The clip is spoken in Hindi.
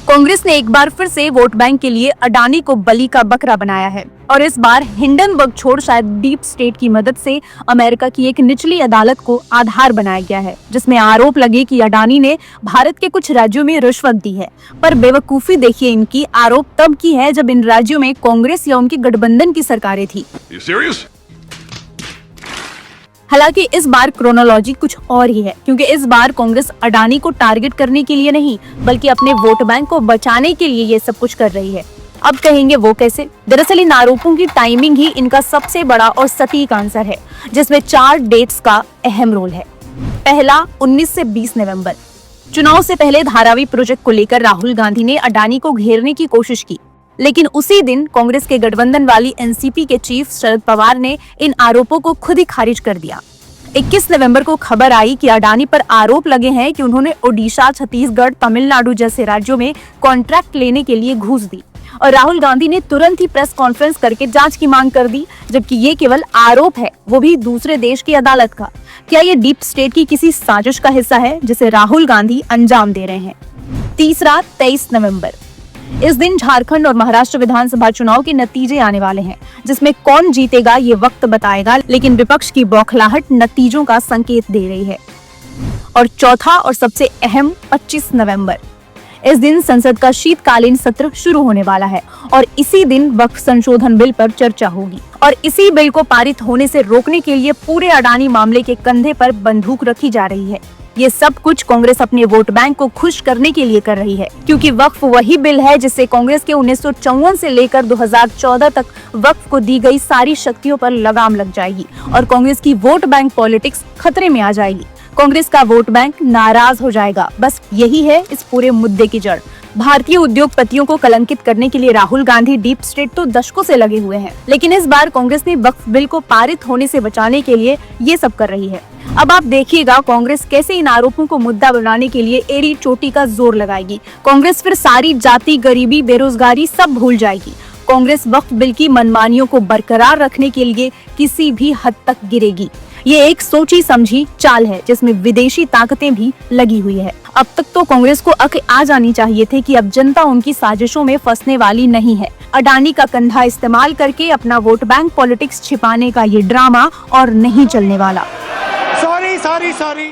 कांग्रेस ने एक बार फिर से वोट बैंक के लिए अडानी को बलि का बकरा बनाया है और इस बार हिंडनबर्ग छोड़ शायद डीप स्टेट की मदद से अमेरिका की एक निचली अदालत को आधार बनाया गया है, जिसमें आरोप लगे कि अडानी ने भारत के कुछ राज्यों में रिश्वत दी है। पर बेवकूफी देखिए इनकी, आरोप तब की है जब इन राज्यों में कांग्रेस या उनकी गठबंधन की सरकारें थी। हालांकि इस बार क्रोनोलॉजी कुछ और ही है, क्योंकि इस बार कांग्रेस अडानी को टारगेट करने के लिए नहीं बल्कि अपने वोट बैंक को बचाने के लिए ये सब कुछ कर रही है। अब कहेंगे वो कैसे? दरअसल इन आरोपों की टाइमिंग ही इनका सबसे बड़ा और सटीक आंसर है, जिसमें 4 डेट्स का अहम रोल है। पहला 19 से 20 नवंबर। चुनाव से पहले धारावी प्रोजेक्ट को लेकर राहुल गांधी ने अडानी को घेरने की कोशिश की, लेकिन उसी दिन कांग्रेस के गठबंधन वाली एनसीपी के चीफ शरद पवार ने इन आरोपों को खुद ही खारिज कर दिया। 21 नवंबर को खबर आई कि अडानी पर आरोप लगे हैं कि उन्होंने ओडिशा, छत्तीसगढ़, तमिलनाडु जैसे राज्यों में कॉन्ट्रैक्ट लेने के लिए घूस दी और राहुल गांधी ने तुरंत ही प्रेस कॉन्फ्रेंस करके जांच की मांग कर दी, जबकि ये केवल आरोप है, वो भी दूसरे देश की अदालत का। क्या ये डीप स्टेट की किसी साजिश का हिस्सा है जिसे राहुल गांधी अंजाम दे रहे हैं? तीसरा 23 नवंबर। इस दिन झारखंड और महाराष्ट्र विधानसभा चुनाव के नतीजे आने वाले हैं, जिसमें कौन जीतेगा ये वक्त बताएगा, लेकिन विपक्ष की बौखलाहट नतीजों का संकेत दे रही है। और चौथा और सबसे अहम 25 नवंबर। इस दिन संसद का शीतकालीन सत्र शुरू होने वाला है और इसी दिन वक्फ संशोधन बिल पर चर्चा होगी और इसी बिल को पारित होने से रोकने के लिए पूरे अडानी मामले के कंधे पर बंदूक रखी जा रही है। ये सब कुछ कांग्रेस अपने वोट बैंक को खुश करने के लिए कर रही है, क्योंकि वक्फ वही बिल है जिससे कांग्रेस के 1954 से लेकर 2014 तक वक्फ को दी गई सारी शक्तियों पर लगाम लग जाएगी और कांग्रेस की वोट बैंक पॉलिटिक्स खतरे में आ जाएगी। कांग्रेस का वोट बैंक नाराज हो जाएगा। बस यही है इस पूरे मुद्दे की जड़। भारतीय उद्योगपतियों को कलंकित करने के लिए राहुल गांधी डीप स्टेट तो दशकों से लगे हुए हैं, लेकिन इस बार कांग्रेस ने वक्फ बिल को पारित होने से बचाने के लिए ये सब कर रही है। अब आप देखिएगा कांग्रेस कैसे इन आरोपों को मुद्दा बनाने के लिए एड़ी चोटी का जोर लगाएगी। कांग्रेस फिर सारी जाति, गरीबी, बेरोजगारी सब भूल जाएगी। कांग्रेस वक्फ बिल की मनमानियों को बरकरार रखने के लिए किसी भी हद तक गिरेगी। ये एक सोची समझी चाल है जिसमें विदेशी ताकतें भी लगी हुई है। अब तक तो कांग्रेस को अक्ल आ जानी चाहिए थी कि अब जनता उनकी साजिशों में फंसने वाली नहीं है। अडानी का कंधा इस्तेमाल करके अपना वोट बैंक पॉलिटिक्स छिपाने का ये ड्रामा और नहीं चलने वाला। सॉरी।